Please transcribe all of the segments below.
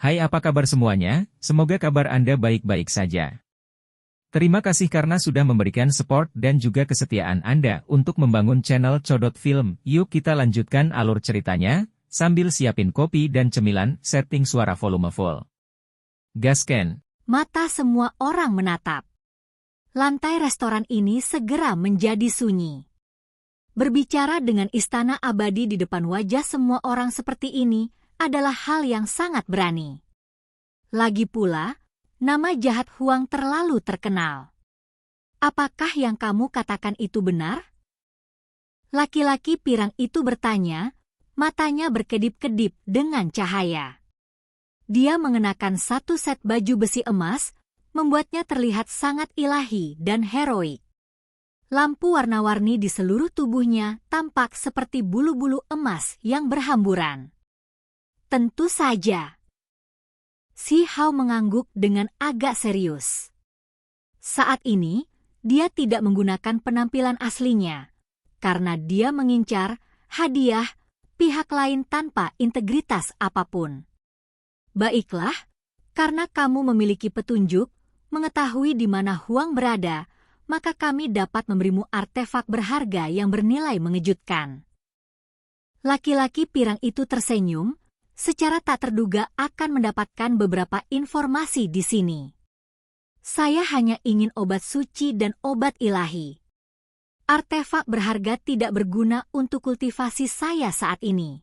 Hai, apa kabar semuanya? Semoga kabar Anda baik-baik saja. Terima kasih karena sudah memberikan support dan juga kesetiaan Anda untuk membangun channel Codot Film. Yuk kita lanjutkan alur ceritanya, sambil siapin kopi dan cemilan, setting suara volume full. Gasken. Mata semua orang menatap. Lantai restoran ini segera menjadi sunyi. Berbicara dengan istana abadi di depan wajah semua orang seperti ini adalah hal yang sangat berani. Lagi pula, nama jahat Huang terlalu terkenal. Apakah yang kamu katakan itu benar? Laki-laki pirang itu bertanya, matanya berkedip-kedip dengan cahaya. Dia mengenakan satu set baju besi emas, membuatnya terlihat sangat ilahi dan heroik. Lampu warna-warni di seluruh tubuhnya tampak seperti bulu-bulu emas yang berhamburan. Tentu saja. Si Hao mengangguk dengan agak serius. Saat ini, dia tidak menggunakan penampilan aslinya, karena dia mengincar hadiah pihak lain tanpa integritas apapun. Baiklah, karena kamu memiliki petunjuk, mengetahui di mana Huang berada, maka kami dapat memberimu artefak berharga yang bernilai mengejutkan. Laki-laki pirang itu tersenyum, secara tak terduga akan mendapatkan beberapa informasi di sini. Saya hanya ingin obat suci dan obat ilahi. Artefak berharga tidak berguna untuk kultivasi saya saat ini.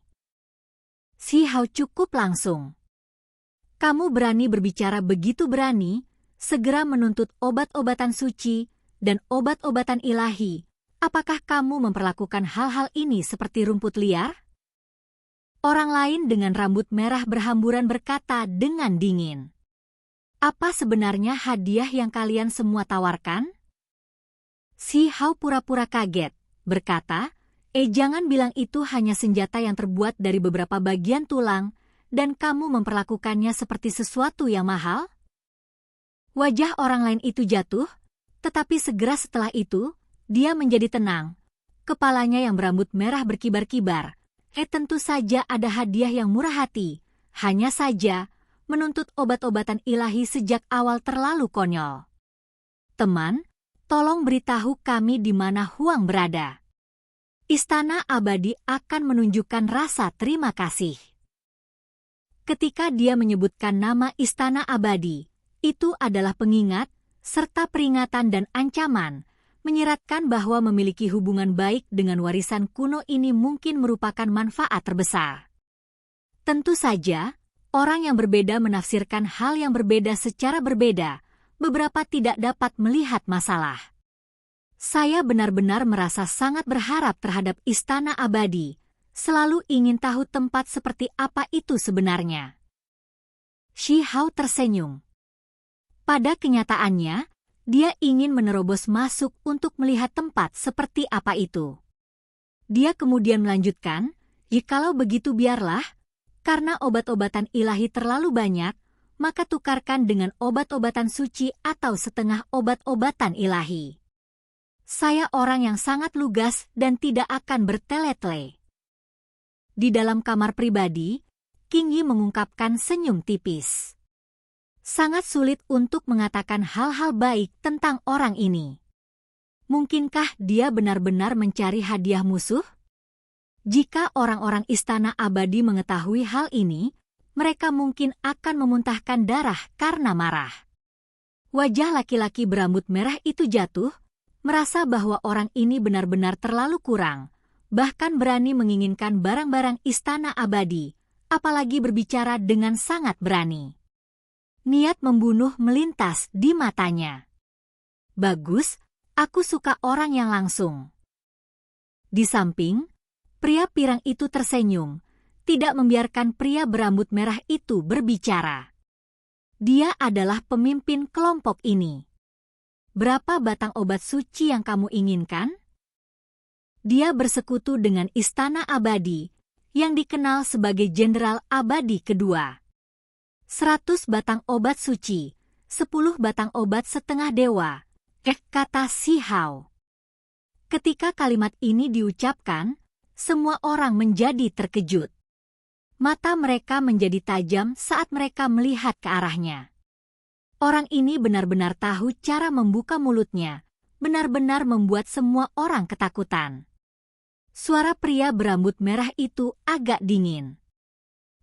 Si Hao cukup langsung. Kamu berani berbicara begitu berani, segera menuntut obat-obatan suci dan obat-obatan ilahi. Apakah kamu memperlakukan hal-hal ini seperti rumput liar? Orang lain dengan rambut merah berhamburan berkata dengan dingin. Apa sebenarnya hadiah yang kalian semua tawarkan? Si Hao pura-pura kaget, berkata, jangan bilang itu hanya senjata yang terbuat dari beberapa bagian tulang, dan kamu memperlakukannya seperti sesuatu yang mahal? Wajah orang lain itu jatuh, tetapi segera setelah itu, dia menjadi tenang. Kepalanya yang berambut merah berkibar-kibar. Tentu saja ada hadiah yang murah hati. Hanya saja, menuntut obat-obatan ilahi sejak awal terlalu konyol. Teman, tolong beritahu kami di mana Huang berada. Istana abadi akan menunjukkan rasa terima kasih. Ketika dia menyebutkan nama istana abadi, itu adalah pengingat, serta peringatan dan ancaman, menyiratkan bahwa memiliki hubungan baik dengan warisan kuno ini mungkin merupakan manfaat terbesar. Tentu saja, orang yang berbeda menafsirkan hal yang berbeda secara berbeda, beberapa tidak dapat melihat masalah. Saya benar-benar merasa sangat berharap terhadap istana abadi, selalu ingin tahu tempat seperti apa itu sebenarnya. Si Hao tersenyum. Pada kenyataannya, dia ingin menerobos masuk untuk melihat tempat seperti apa itu. Dia kemudian melanjutkan, jikalau begitu biarlah, karena obat-obatan ilahi terlalu banyak, maka tukarkan dengan obat-obatan suci atau setengah obat-obatan ilahi. Saya orang yang sangat lugas dan tidak akan bertele-tele. Di dalam kamar pribadi, King Yi mengungkapkan senyum tipis. Sangat sulit untuk mengatakan hal-hal baik tentang orang ini. Mungkinkah dia benar-benar mencari hadiah musuh? Jika orang-orang istana abadi mengetahui hal ini, mereka mungkin akan memuntahkan darah karena marah. Wajah laki-laki berambut merah itu jatuh, merasa bahwa orang ini benar-benar terlalu kurang, bahkan berani menginginkan barang-barang istana abadi, apalagi berbicara dengan sangat berani. Niat membunuh melintas di matanya. Bagus, aku suka orang yang langsung. Di samping, pria pirang itu tersenyum, tidak membiarkan pria berambut merah itu berbicara. Dia adalah pemimpin kelompok ini. Berapa batang obat suci yang kamu inginkan? Dia bersekutu dengan istana abadi, yang dikenal sebagai Jenderal Abadi Kedua. 100 batang obat suci, 10 batang obat setengah dewa, kata si Hao. Ketika kalimat ini diucapkan, semua orang menjadi terkejut. Mata mereka menjadi tajam saat mereka melihat ke arahnya. Orang ini benar-benar tahu cara membuka mulutnya, benar-benar membuat semua orang ketakutan. Suara pria berambut merah itu agak dingin.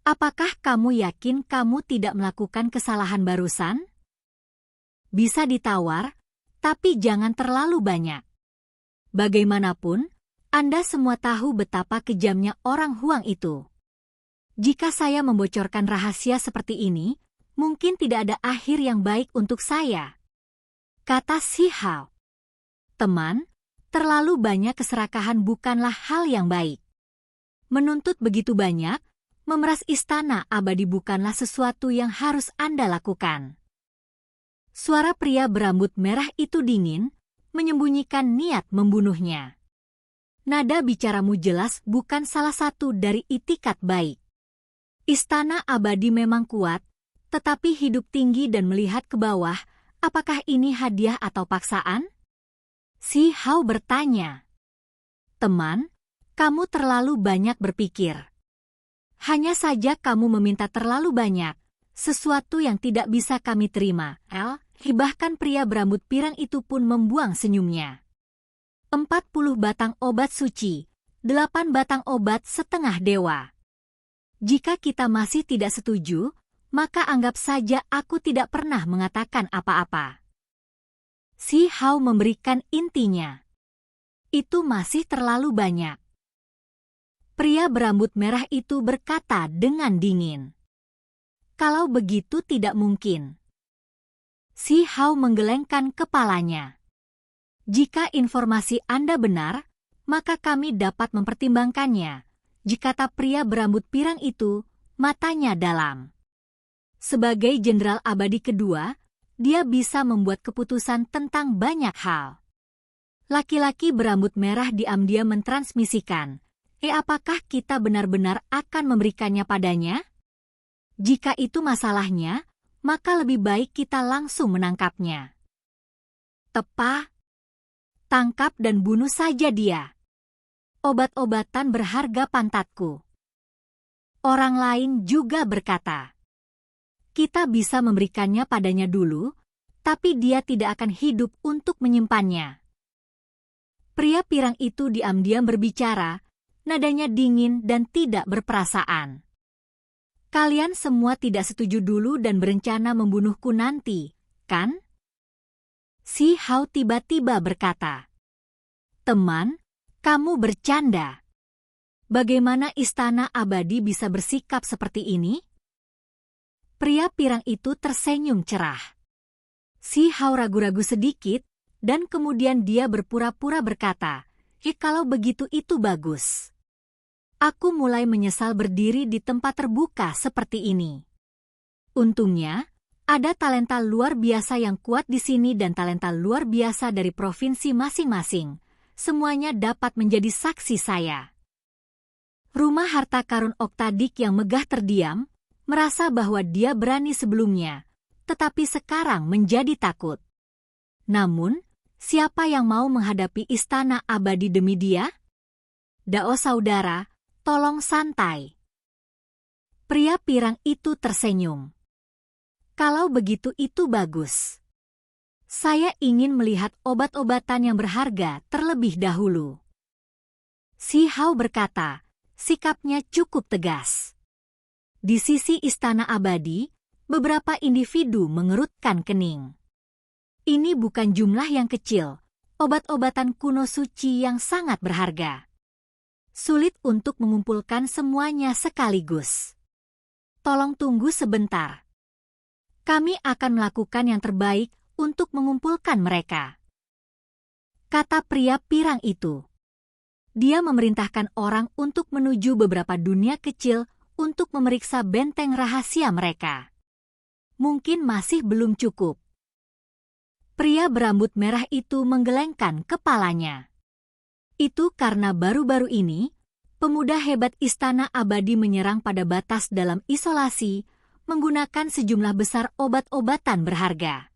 Apakah kamu yakin kamu tidak melakukan kesalahan barusan? Bisa ditawar, tapi jangan terlalu banyak. Bagaimanapun, Anda semua tahu betapa kejamnya orang Huang itu. Jika saya membocorkan rahasia seperti ini, mungkin tidak ada akhir yang baik untuk saya, kata Si Hao. Teman, terlalu banyak keserakahan bukanlah hal yang baik. Menuntut begitu banyak, memeras istana abadi bukanlah sesuatu yang harus Anda lakukan. Suara pria berambut merah itu dingin, menyembunyikan niat membunuhnya. Nada bicaramu jelas bukan salah satu dari itikat baik. Istana abadi memang kuat, tetapi hidup tinggi dan melihat ke bawah, apakah ini hadiah atau paksaan? Si Hao bertanya. Teman, kamu terlalu banyak berpikir. Hanya saja kamu meminta terlalu banyak, sesuatu yang tidak bisa kami terima. Bahkan pria berambut pirang itu pun membuang senyumnya. 40 batang obat suci, 8 batang obat setengah dewa. Jika kita masih tidak setuju, maka anggap saja aku tidak pernah mengatakan apa-apa. Si Hao memberikan intinya. Itu masih terlalu banyak. Pria berambut merah itu berkata dengan dingin. Kalau begitu tidak mungkin. Si Hao menggelengkan kepalanya. Jika informasi Anda benar, maka kami dapat mempertimbangkannya. Jika kata pria berambut pirang itu, matanya dalam. Sebagai jenderal abadi kedua, dia bisa membuat keputusan tentang banyak hal. Laki-laki berambut merah diam-diam mentransmisikan, apakah kita benar-benar akan memberikannya padanya? Jika itu masalahnya, maka lebih baik kita langsung menangkapnya. Tangkap dan bunuh saja dia. Obat-obatan berharga pantatku. Orang lain juga berkata, kita bisa memberikannya padanya dulu, tapi dia tidak akan hidup untuk menyimpannya. Pria pirang itu diam-diam berbicara, nadanya dingin dan tidak berperasaan. Kalian semua tidak setuju dulu dan berencana membunuhku nanti, kan? Si Hao tiba-tiba berkata, teman, kamu bercanda. Bagaimana istana abadi bisa bersikap seperti ini? Pria pirang itu tersenyum cerah. Si Hao ragu-ragu sedikit, dan kemudian dia berpura-pura berkata, kalau begitu itu bagus. Aku mulai menyesal berdiri di tempat terbuka seperti ini. Untungnya, ada talenta luar biasa yang kuat di sini dan talenta luar biasa dari provinsi masing-masing. Semuanya dapat menjadi saksi saya. Rumah harta karun Oktadik yang megah terdiam, merasa bahwa dia berani sebelumnya, tetapi sekarang menjadi takut. Namun, siapa yang mau menghadapi istana abadi demi dia? Dao saudara, tolong santai. Pria pirang itu tersenyum. Kalau begitu itu bagus. Saya ingin melihat obat-obatan yang berharga terlebih dahulu. Si Hao berkata, sikapnya cukup tegas. Di sisi istana abadi, beberapa individu mengerutkan kening. Ini bukan jumlah yang kecil, obat-obatan kuno suci yang sangat berharga. Sulit untuk mengumpulkan semuanya sekaligus. Tolong tunggu sebentar. Kami akan melakukan yang terbaik untuk mengumpulkan mereka, kata pria pirang itu. Dia memerintahkan orang untuk menuju beberapa dunia kecil untuk memeriksa benteng rahasia mereka. Mungkin masih belum cukup. Pria berambut merah itu menggelengkan kepalanya. Itu karena baru-baru ini, pemuda hebat istana abadi menyerang pada batas dalam isolasi, menggunakan sejumlah besar obat-obatan berharga.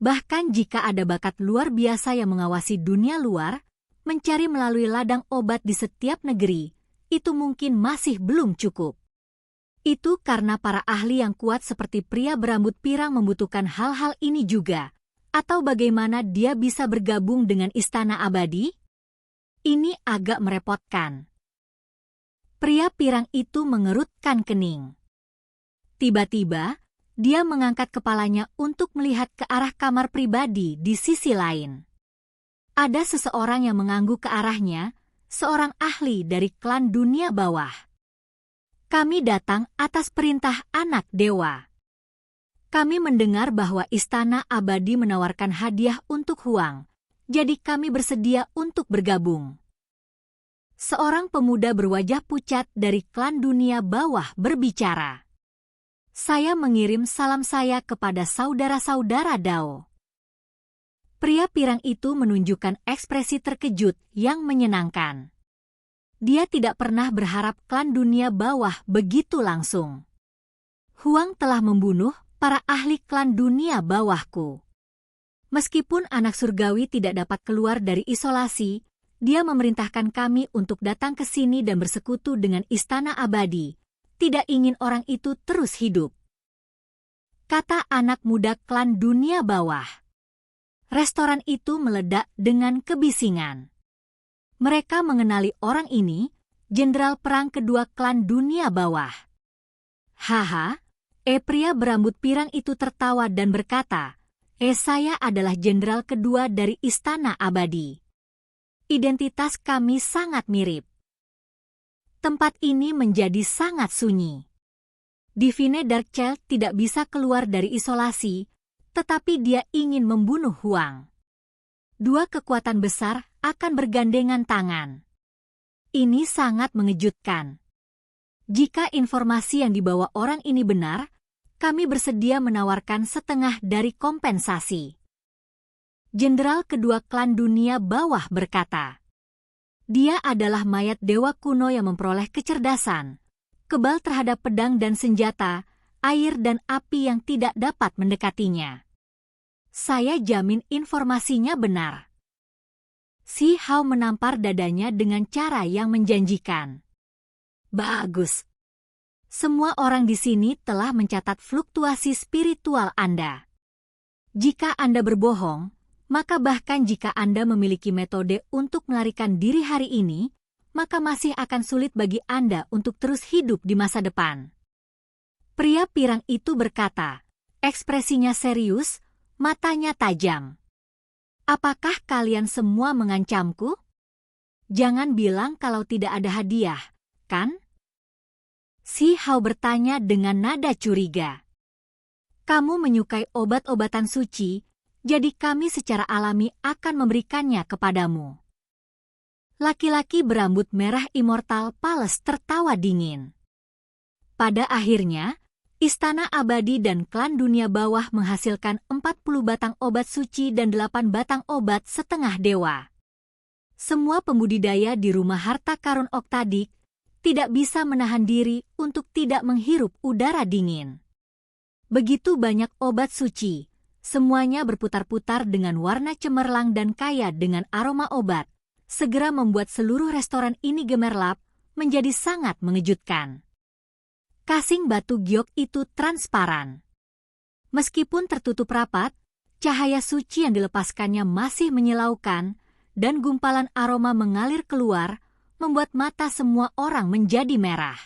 Bahkan jika ada bakat luar biasa yang mengawasi dunia luar, mencari melalui ladang obat di setiap negeri, itu mungkin masih belum cukup. Itu karena para ahli yang kuat seperti pria berambut pirang membutuhkan hal-hal ini juga. Atau bagaimana dia bisa bergabung dengan Istana Abadi? Ini agak merepotkan. Pria pirang itu mengerutkan kening. Tiba-tiba, dia mengangkat kepalanya untuk melihat ke arah kamar pribadi di sisi lain. Ada seseorang yang mengangguk ke arahnya, seorang ahli dari klan dunia bawah. Kami datang atas perintah anak dewa. Kami mendengar bahwa Istana Abadi menawarkan hadiah untuk Huang, jadi kami bersedia untuk bergabung. Seorang pemuda berwajah pucat dari klan dunia bawah berbicara. Saya mengirim salam saya kepada saudara-saudara Dao. Pria pirang itu menunjukkan ekspresi terkejut yang menyenangkan. Dia tidak pernah berharap klan dunia bawah begitu langsung. Huang telah membunuh para ahli klan dunia bawahku. Meskipun anak surgawi tidak dapat keluar dari isolasi, dia memerintahkan kami untuk datang ke sini dan bersekutu dengan Istana Abadi. Tidak ingin orang itu terus hidup. Kata anak muda klan dunia bawah. Restoran itu meledak dengan kebisingan. Mereka mengenali orang ini, jenderal perang kedua klan dunia bawah. Haha, pria berambut pirang itu tertawa dan berkata, saya adalah jenderal kedua dari Istana Abadi. Identitas kami sangat mirip. Tempat ini menjadi sangat sunyi. Divine Darkchild tidak bisa keluar dari isolasi, tetapi dia ingin membunuh Huang. Dua kekuatan besar akan bergandengan tangan. Ini sangat mengejutkan. Jika informasi yang dibawa orang ini benar, kami bersedia menawarkan setengah dari kompensasi. Jenderal kedua klan dunia bawah berkata, dia adalah mayat dewa kuno yang memperoleh kecerdasan, kebal terhadap pedang dan senjata, air dan api yang tidak dapat mendekatinya. Saya jamin informasinya benar. Si Hao menampar dadanya dengan cara yang menjanjikan. Bagus. Semua orang di sini telah mencatat fluktuasi spiritual Anda. Jika Anda berbohong, maka bahkan jika Anda memiliki metode untuk melarikan diri hari ini, maka masih akan sulit bagi Anda untuk terus hidup di masa depan. Pria pirang itu berkata, ekspresinya serius, matanya tajam. Apakah kalian semua mengancamku? Jangan bilang kalau tidak ada hadiah, kan? Si Hao bertanya dengan nada curiga. Kamu menyukai obat-obatan suci, jadi kami secara alami akan memberikannya kepadamu. Laki-laki berambut merah immortal Pales tertawa dingin. Pada akhirnya, Istana Abadi dan klan dunia bawah menghasilkan 40 batang obat suci dan 8 batang obat setengah dewa. Semua pembudidaya di rumah harta karun Oktadik tidak bisa menahan diri untuk tidak menghirup udara dingin. Begitu banyak obat suci. Semuanya berputar-putar dengan warna cemerlang dan kaya dengan aroma obat, segera membuat seluruh restoran ini gemerlap, menjadi sangat mengejutkan. Kasing batu giok itu transparan. Meskipun tertutup rapat, cahaya suci yang dilepaskannya masih menyilaukan, dan gumpalan aroma mengalir keluar, membuat mata semua orang menjadi merah.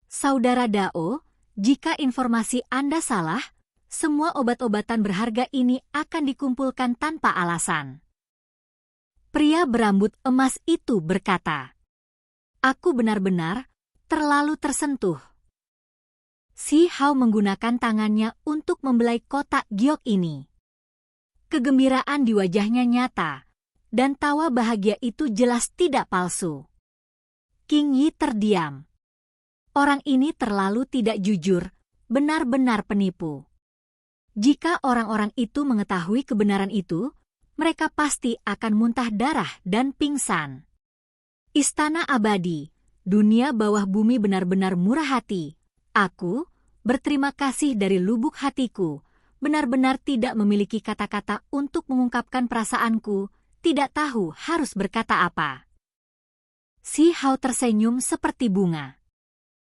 Saudara Dao, jika informasi Anda salah, semua obat-obatan berharga ini akan dikumpulkan tanpa alasan. Pria berambut emas itu berkata, aku benar-benar terlalu tersentuh. Si Hao menggunakan tangannya untuk membelai kotak giok ini. Kegembiraan di wajahnya nyata, dan tawa bahagia itu jelas tidak palsu. King Yi terdiam. Orang ini terlalu tidak jujur, benar-benar penipu. Jika orang-orang itu mengetahui kebenaran itu, mereka pasti akan muntah darah dan pingsan. Istana Abadi, dunia bawah bumi benar-benar murah hati. Aku, berterima kasih dari lubuk hatiku, benar-benar tidak memiliki kata-kata untuk mengungkapkan perasaanku, tidak tahu harus berkata apa. Si Hao tersenyum seperti bunga.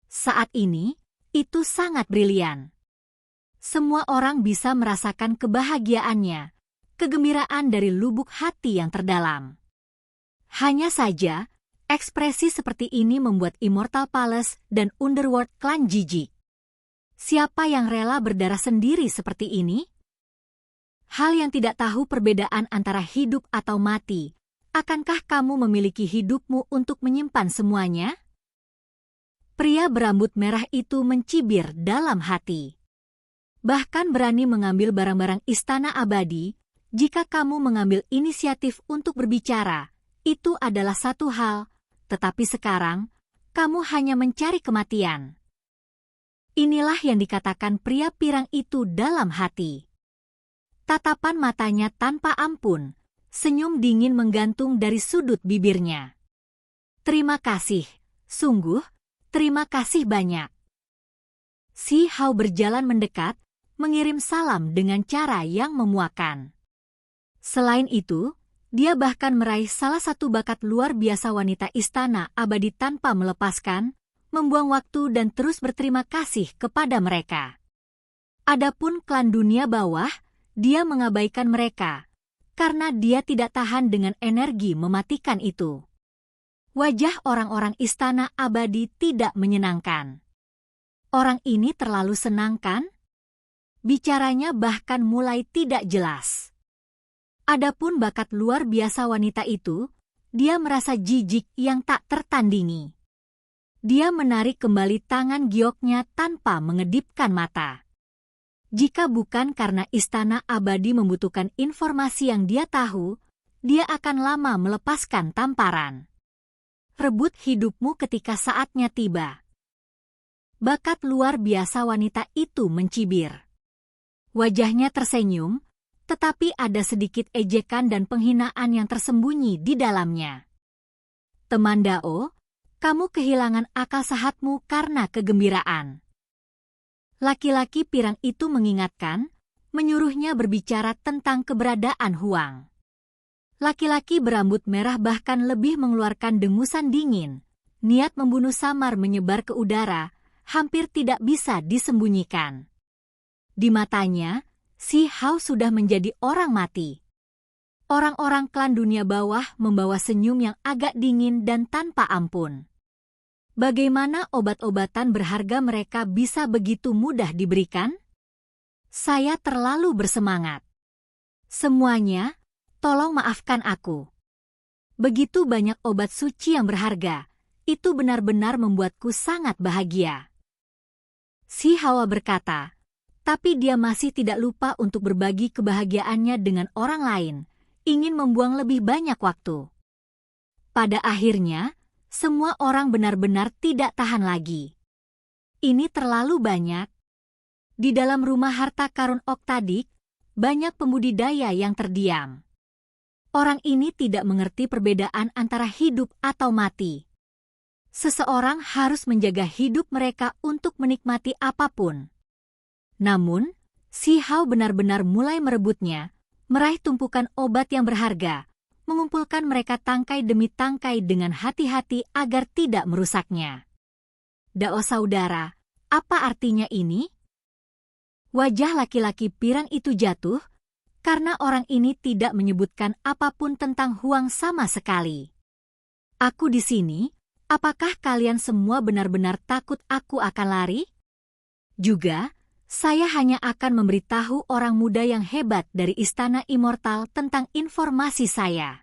Saat ini, itu sangat brilian. Semua orang bisa merasakan kebahagiaannya, kegembiraan dari lubuk hati yang terdalam. Hanya saja, ekspresi seperti ini membuat Immortal Palace dan Underworld Clan jijik. Siapa yang rela berdarah sendiri seperti ini? Hal yang tidak tahu perbedaan antara hidup atau mati, akankah kamu memiliki hidupmu untuk menyimpan semuanya? Pria berambut merah itu mencibir dalam hati. Bahkan berani mengambil barang-barang istana abadi, jika kamu mengambil inisiatif untuk berbicara, itu adalah satu hal, tetapi sekarang, kamu hanya mencari kematian. Inilah yang dikatakan pria pirang itu dalam hati. Tatapan matanya tanpa ampun, senyum dingin menggantung dari sudut bibirnya. Terima kasih, sungguh, terima kasih banyak. Si Hao berjalan mendekat, mengirim salam dengan cara yang memuakan. Selain itu, dia bahkan meraih salah satu bakat luar biasa wanita istana abadi tanpa melepaskan, membuang waktu dan terus berterima kasih kepada mereka. Adapun klan dunia bawah, dia mengabaikan mereka, karena dia tidak tahan dengan energi mematikan itu. Wajah orang-orang istana abadi tidak menyenangkan. Orang ini terlalu senang kan? Bicaranya bahkan mulai tidak jelas. Adapun bakat luar biasa wanita itu, dia merasa jijik yang tak tertandingi. Dia menarik kembali tangan gioknya tanpa mengedipkan mata. Jika bukan karena istana abadi membutuhkan informasi yang dia tahu, dia akan lama melepaskan tamparan. Rebut hidupmu ketika saatnya tiba. Bakat luar biasa wanita itu mencibir. Wajahnya tersenyum, tetapi ada sedikit ejekan dan penghinaan yang tersembunyi di dalamnya. Teman Dao, kamu kehilangan akal sehatmu karena kegembiraan. Laki-laki pirang itu mengingatkan, menyuruhnya berbicara tentang keberadaan Huang. Laki-laki berambut merah bahkan lebih mengeluarkan dengusan dingin. Niat membunuh samar menyebar ke udara, hampir tidak bisa disembunyikan. Di matanya, si Hao sudah menjadi orang mati. Orang-orang klan dunia bawah membawa senyum yang agak dingin dan tanpa ampun. Bagaimana obat-obatan berharga mereka bisa begitu mudah diberikan? Saya terlalu bersemangat. Semuanya, tolong maafkan aku. Begitu banyak obat suci yang berharga, itu benar-benar membuatku sangat bahagia. Si Hawa berkata, tapi dia masih tidak lupa untuk berbagi kebahagiaannya dengan orang lain, ingin membuang lebih banyak waktu. Pada akhirnya, semua orang benar-benar tidak tahan lagi. Ini terlalu banyak. Di dalam rumah harta karun Oktadik, banyak pembudidaya yang terdiam. Orang ini tidak mengerti perbedaan antara hidup atau mati. Seseorang harus menjaga hidup mereka untuk menikmati apapun. Namun, si Hao benar-benar mulai merebutnya, meraih tumpukan obat yang berharga, mengumpulkan mereka tangkai demi tangkai dengan hati-hati agar tidak merusaknya. Dao saudara, apa artinya ini? Wajah laki-laki pirang itu jatuh, karena orang ini tidak menyebutkan apapun tentang Huang sama sekali. Aku di sini, apakah kalian semua benar-benar takut aku akan lari? Juga, saya hanya akan memberitahu orang muda yang hebat dari Istana Immortal tentang informasi saya.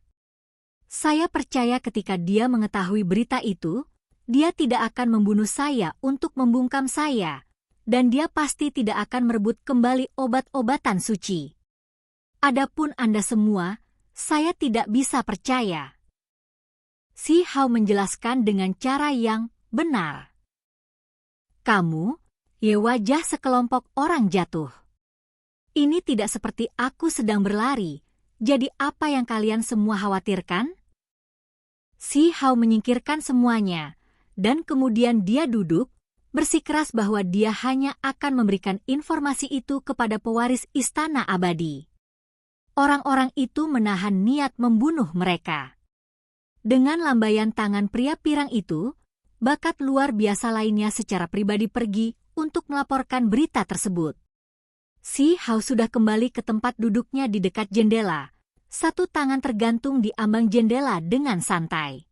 Saya percaya ketika dia mengetahui berita itu, dia tidak akan membunuh saya untuk membungkam saya, dan dia pasti tidak akan merebut kembali obat-obatan suci. Adapun Anda semua, saya tidak bisa percaya. Si Hao menjelaskan dengan cara yang benar. Kamu, wajah sekelompok orang jatuh. Ini tidak seperti aku sedang berlari, jadi apa yang kalian semua khawatirkan? Si Hao menyingkirkan semuanya, dan kemudian dia duduk, bersikeras bahwa dia hanya akan memberikan informasi itu kepada pewaris Istana Abadi. Orang-orang itu menahan niat membunuh mereka. Dengan lambaian tangan pria pirang itu, bakat luar biasa lainnya secara pribadi pergi untuk melaporkan berita tersebut. Si Hao sudah kembali ke tempat duduknya di dekat jendela, satu tangan tergantung di ambang jendela dengan santai.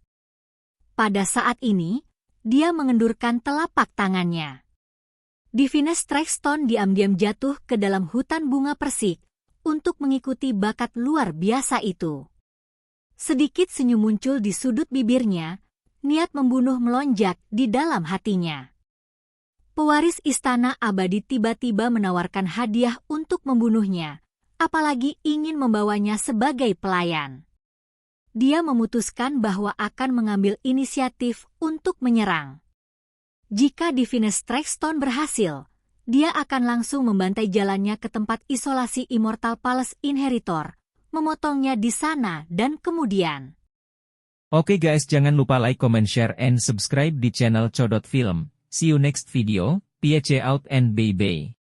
Pada saat ini, dia mengendurkan telapak tangannya. Divinus Trakeston diam-diam jatuh ke dalam hutan bunga persik untuk mengikuti bakat luar biasa itu. Sedikit senyum muncul di sudut bibirnya, niat membunuh melonjak di dalam hatinya. Pewaris Istana Abadi tiba-tiba menawarkan hadiah untuk membunuhnya, apalagi ingin membawanya sebagai pelayan. Dia memutuskan bahwa akan mengambil inisiatif untuk menyerang. Jika Divinus Trakeston berhasil, dia akan langsung membantai jalannya ke tempat isolasi Immortal Palace Inheritor, memotongnya di sana dan kemudian. Oke guys, jangan lupa like, comment, share, and subscribe di channel Codot Film. See you next video, peace out and bye-bye.